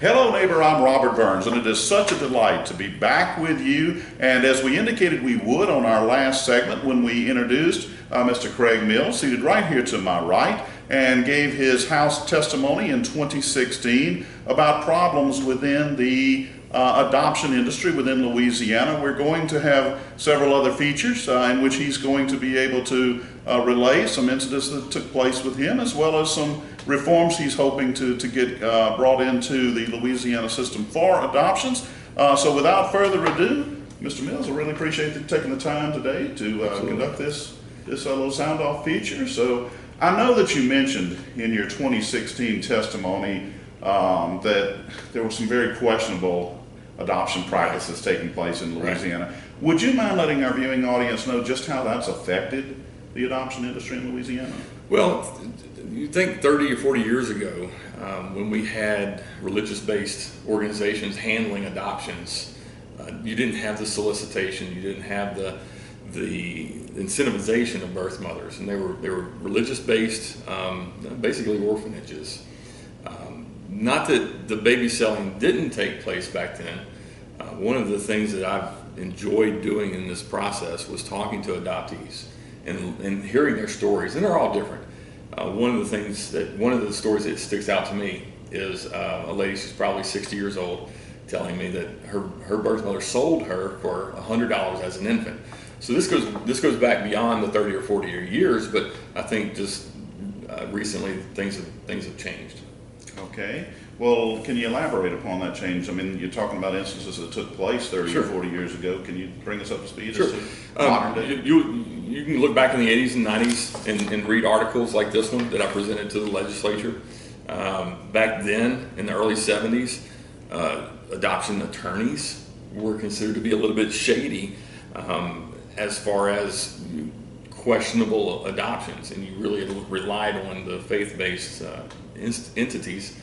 Hello neighbor, I'm Robert Burns, and it is such a delight to be back with you. And as we indicated we would on our last segment when we introduced Mr. Craig Mills, seated right here to my right, and gave his house testimony in 2016 about problems within the adoption industry within Louisiana. We're going to have several other features in which he's going to be able to relay some incidents that took place with him, as well as some reforms he's hoping to get brought into the Louisiana system for adoptions. So without further ado, Mr. Mills, I really appreciate you taking the time today to conduct this little sound off feature. So I know that you mentioned in your 2016 testimony that there were some very questionable adoption practices taking place in Louisiana. Right. Would you mind letting our viewing audience know just how that's affected the adoption industry in Louisiana? Well, you think 30 or 40 years ago, when we had religious-based organizations handling adoptions, you didn't have the solicitation, you didn't have the incentivization of birth mothers, and they were religious-based, basically orphanages. Not that the baby selling didn't take place back then. One of the things that I've enjoyed doing in this process was talking to adoptees and hearing their stories, and they're all different. One of the stories that sticks out to me is a lady, she's probably 60 years old, telling me that her birth mother sold her for $100 as an infant. So this goes back beyond the 30 or 40 years, but I think just recently things have changed. Okay. Well, can you elaborate upon that change? I mean, you're talking about instances that took place 30 or 40 years ago. Can you bring us up to speed? Sure. Modern day? You can look back in the 80s and 90s and read articles like this one that I presented to the legislature. Back then, in the early 70s, adoption attorneys were considered to be a little bit shady as far as questionable adoptions, and you really relied on the faith-based entities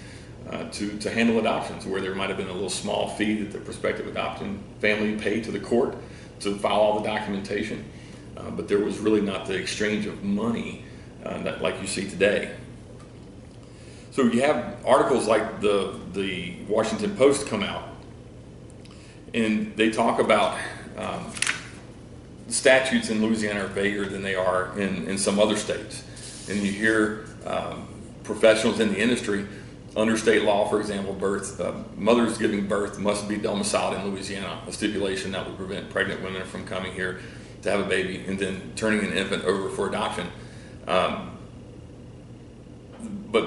to handle adoptions, where there might have been a little small fee that the prospective adoption family paid to the court to file all the documentation, but there was really not the exchange of money like you see today. So you have articles like the Washington Post come out, and they talk about statutes in Louisiana are vaguer than they are in some other states, and you hear professionals in the industry, under state law, for example, mothers giving birth must be domiciled in Louisiana, a stipulation that would prevent pregnant women from coming here to have a baby and then turning an infant over for adoption. But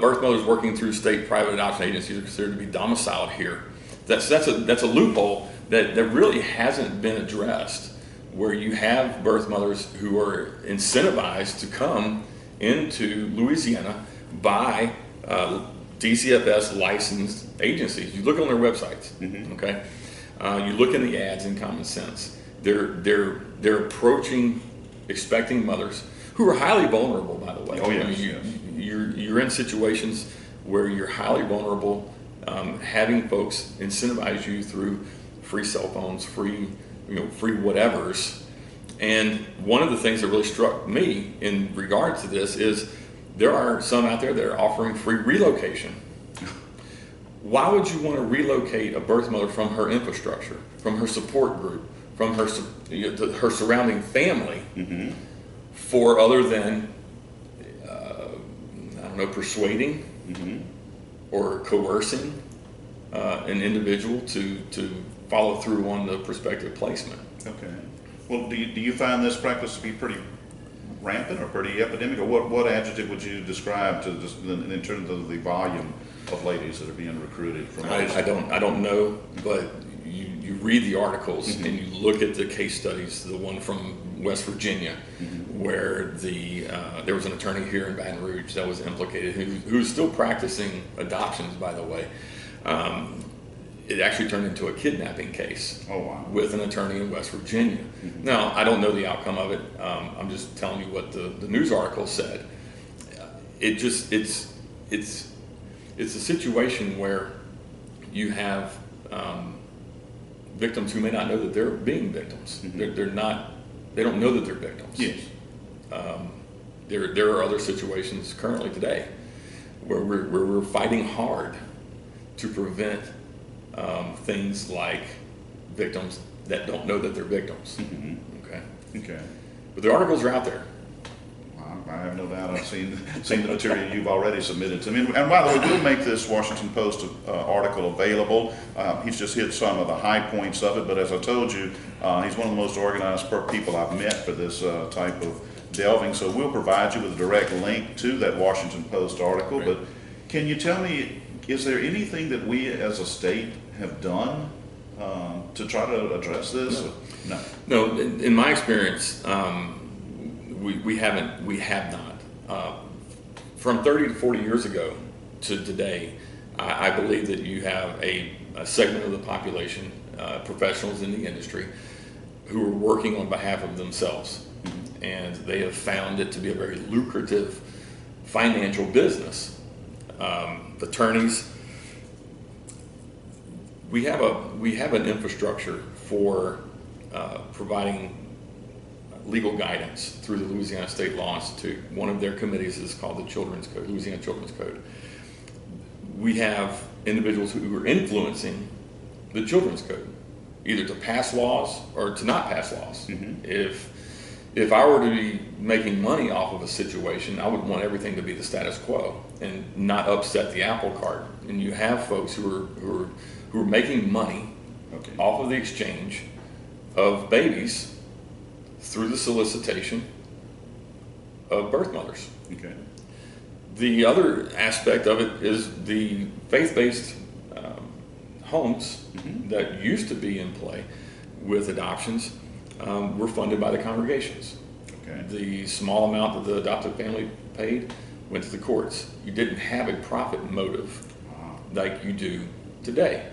birth mothers working through state private adoption agencies are considered to be domiciled here. That's a loophole that really hasn't been addressed, where you have birth mothers who are incentivized to come into Louisiana by DCFS licensed agencies. You look on their websites, okay? You look in the ads in Common Sense. They're approaching expecting mothers who are highly vulnerable, by the way. Oh, yes, I mean, you're in situations where you're highly vulnerable. Having folks incentivize you through free cell phones, free whatevers. And one of the things that really struck me in regard to this is there are some out there that are offering free relocation. Why would you want to relocate a birth mother from her infrastructure, from her support group, from her surrounding family, for other than, I don't know, persuading or coercing an individual to follow through on the prospective placement? Okay. Well, do you find this practice to be pretty rampant or pretty epidemic, or what adjective would you describe to this, in terms of the volume of ladies that are being recruited from? I don't know, but you read the articles and you look at the case studies. The one from West Virginia, where there was an attorney here in Baton Rouge that was implicated, who's still practicing adoptions, by the way. It actually turned into a kidnapping case. Oh, wow. With an attorney in West Virginia. Now, I don't know the outcome of it. I'm just telling you what the news article said. It's a situation where you have victims who may not know that they're being victims. They don't know that they're victims. Yes. There are other situations currently today where we're fighting hard to prevent things like victims that don't know that they're victims. Okay. Okay. But the articles are out there. I have no doubt I've seen the material you've already submitted to me. And by the way, we'll make this Washington Post article available. He's just hit some of the high points of it, but as I told you, he's one of the most organized people I've met for this type of delving. So we'll provide you with a direct link to that Washington Post article. Great. But can you tell me, is there anything that we as a state have done to try to address this? No. No, in my experience, we have not. From 30 to 40 years ago to today, I believe that you have a segment of the population, professionals in the industry, who are working on behalf of themselves. And they have found it to be a very lucrative financial business. Attorneys, we have an infrastructure for providing legal guidance through the Louisiana State Law Institute. One of their committees is called the Children's Code, Louisiana Children's Code. We have individuals who are influencing the Children's Code, either to pass laws or to not pass laws. If I were to be making money off of a situation, I would want everything to be the status quo and not upset the apple cart. And you have folks who are making money off of the exchange of babies through the solicitation of birth mothers. Okay. The other aspect of it is the faith-based homes that used to be in play with adoptions were funded by the congregations. Okay. The small amount that the adoptive family paid went to the courts. You didn't have a profit motive like you do today.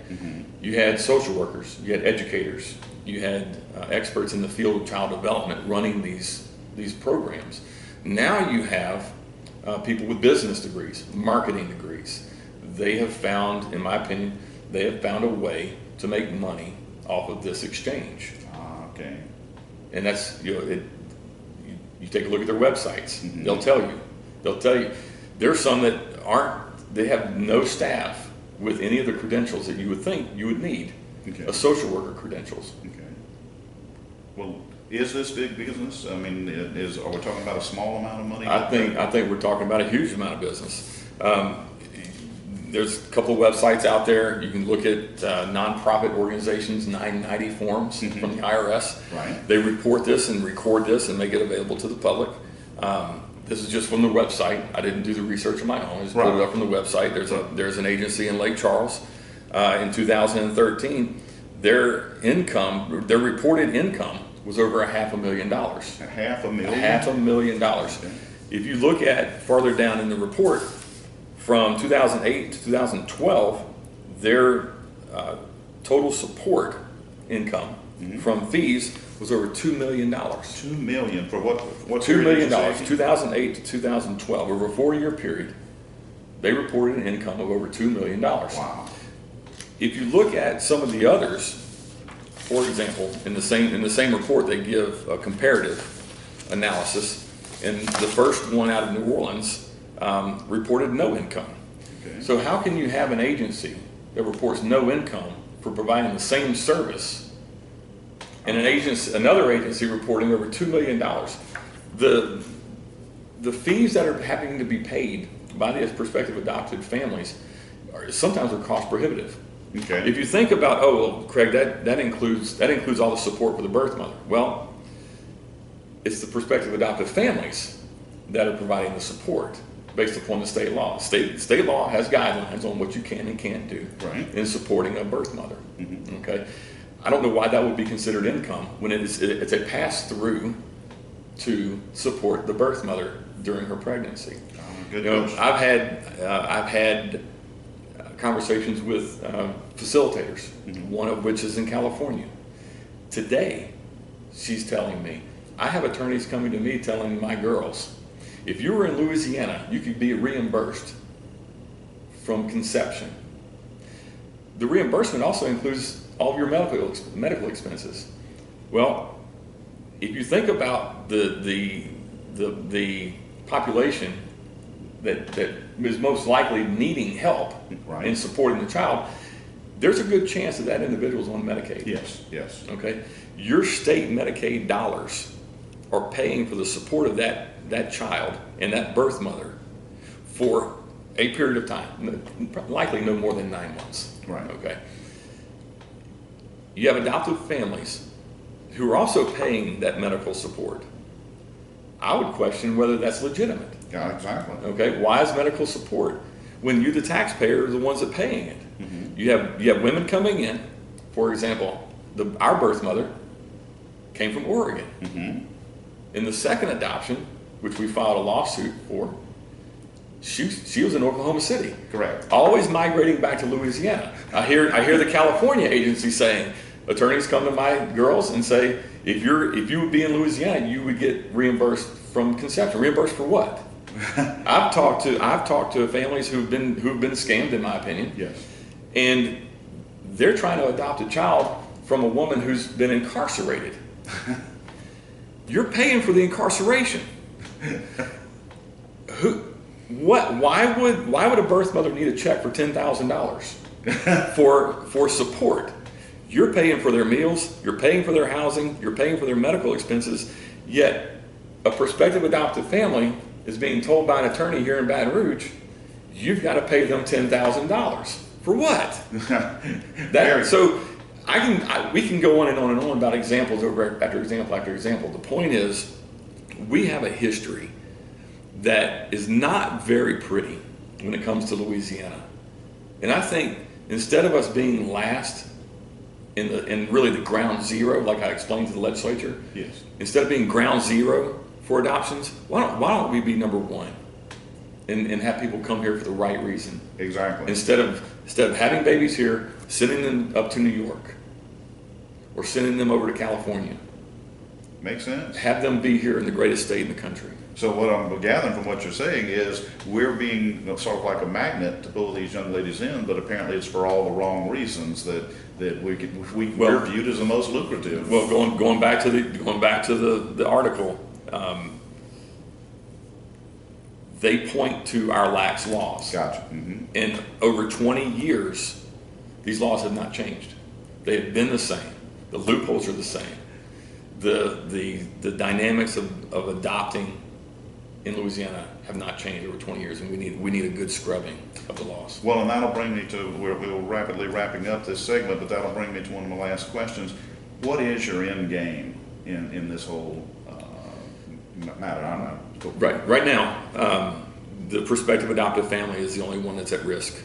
You had social workers, you had educators, you had experts in the field of child development running these programs. Now you have people with business degrees, marketing degrees. They have found, in my opinion, they have found a way to make money off of this exchange. Okay. And that's, you take a look at their websites. They'll tell you. There's some that they have no staff with any of the credentials that you would think you would need. A social worker credentials. Okay. Well, is this big business? I mean, are we talking about a small amount of money? I think we're talking about a huge amount of business. There's a couple of websites out there. You can look at nonprofit organizations, 990 forms from the IRS. Right. They report this and record this and make it available to the public. This is just from the website. I didn't do the research on my own. I just put it up from the website. There's an agency in Lake Charles. In 2013, their reported income was over $500,000. $500,000. Okay. If you look at farther down in the report, from 2008 to 2012, their total support income from fees was over $2 million. $2 million for what? $2 million, 2008 to 2012, over a 4-year period. They reported an income of over $2 million. Wow. If you look at some of the others, for example, in the same report, they give a comparative analysis, and the first one out of New Orleans reported no income. Okay. So how can you have an agency that reports no income for providing the same service, and another agency reporting over $2 million? The fees that are having to be paid by the prospective adopted families sometimes are cost prohibitive. Okay. If you think about, Craig, that includes all the support for the birth mother. Well, it's the prospective adoptive families that are providing the support based upon the state law. State law has guidelines on what you can and can't do in supporting a birth mother. Okay, I don't know why that would be considered income when it's a pass through to support the birth mother during her pregnancy. Good question. I've had conversations with facilitators, one of which is in California. Today, she's telling me, I have attorneys coming to me telling my girls, if you were in Louisiana, you could be reimbursed from conception. The reimbursement also includes all of your medical expenses. Well, if you think about the population that is most likely needing help in supporting the child, there's a good chance that that individual's on Medicaid. Yes, yes. Okay? Your state Medicaid dollars are paying for the support of that child and that birth mother for a period of time, likely no more than 9 months. Right. Okay? You have adoptive families who are also paying that medical support. I would question whether that's legitimate. Yeah, exactly. Okay? Why is medical support when you, the taxpayer, are the ones that are paying it? Mm-hmm. You have women coming in, for example, our birth mother came from Oregon. Mm-hmm. In the second adoption, which we filed a lawsuit for, she was in Oklahoma City. Correct. Always migrating back to Louisiana. I hear the California agency saying, attorneys come to my girls and say, if you would be in Louisiana, you would get reimbursed from conception. Reimbursed for what? I've talked to families who've been scammed, in my opinion. Yes. And they're trying to adopt a child from a woman who's been incarcerated. You're paying for the incarceration. Why would a birth mother need a check for $10,000 for support? You're paying for their meals, you're paying for their housing, you're paying for their medical expenses, yet a prospective adoptive family is being told by an attorney here in Baton Rouge, you've got to pay them $10,000. For what? So we can go on and on and on about examples after example after example. The point is, we have a history that is not very pretty when it comes to Louisiana. And I think instead of us being last in really the ground zero, like I explained to the legislature, yes, instead of being ground zero for adoptions, why don't we be number one and have people come here for the right reason? Exactly. Instead of having babies here, sending them up to New York or sending them over to California. Makes sense. Have them be here in the greatest state in the country. So what I'm gathering from what you're saying is we're being sort of like a magnet to pull these young ladies in, but apparently it's for all the wrong reasons that we're viewed as the most lucrative. Well, going back to the article, they point to our lax laws. Gotcha. Mm-hmm. And over 20 years, these laws have not changed. They have been the same. The loopholes are the same. The dynamics of adopting in Louisiana have not changed over 20 years, and we need a good scrubbing of the laws. Well, and that'll bring me to, we're rapidly wrapping up this segment, but that'll bring me to one of my last questions. What is your end game in this whole matter? Right now, the prospective adoptive family is the only one that's at risk,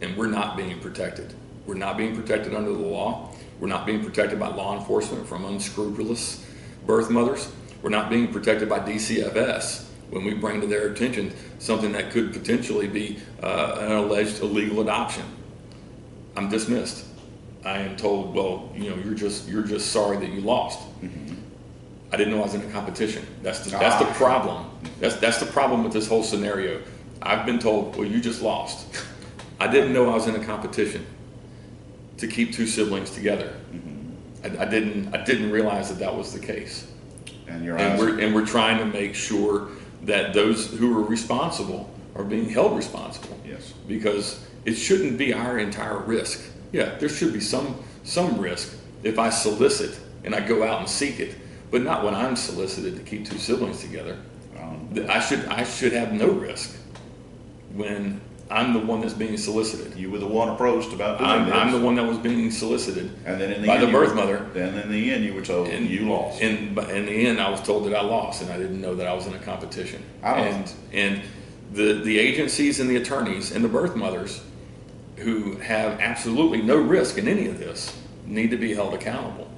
and we're not being protected. We're not being protected under the law. We're not being protected by law enforcement from unscrupulous birth mothers. We're not being protected by DCFS when we bring to their attention something that could potentially be an alleged illegal adoption. I'm dismissed. I am told, well, you're just sorry that you lost. Mm-hmm. I didn't know I was in a competition. That's the problem. That's the problem with this whole scenario. I've been told, well, you just lost. I didn't know I was in a competition to keep two siblings together. Mm-hmm. I didn't realize that was the case. And we're trying to make sure that those who are responsible are being held responsible. Yes. Because it shouldn't be our entire risk. Yeah, there should be some risk if I solicit and I go out and seek it, but not when I'm solicited to keep two siblings together. I should have no risk when I'm the one that's being solicited. You were the one approached about doing this. I'm the one that was being solicited and then by the birth mother. Then in the end, you were told you lost. In the end, I was told that I lost, and I didn't know that I was in a competition. And the agencies and the attorneys and the birth mothers who have absolutely no risk in any of this need to be held accountable.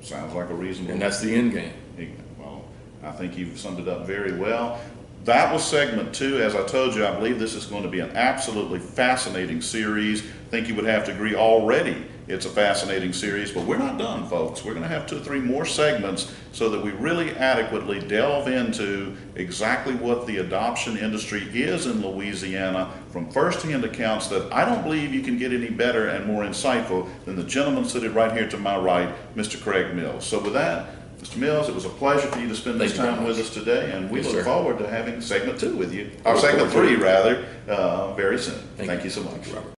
Sounds like a reasonable. And that's the end game. Well, I think you've summed it up very well. That was segment 2. As I told you, I believe this is going to be an absolutely fascinating series. I think you would have to agree already it's a fascinating series, but we're not done, folks. We're going to have 2 or 3 more segments so that we really adequately delve into exactly what the adoption industry is in Louisiana from first-hand accounts that I don't believe you can get any better and more insightful than the gentleman sitting right here to my right, Mr. Craig Mills. So with that, Mr. Mills, it was a pleasure for you to spend this time with us today, and we look forward to having segment 2 with you, or segment 3 rather, very soon. Thank you so much. Robert.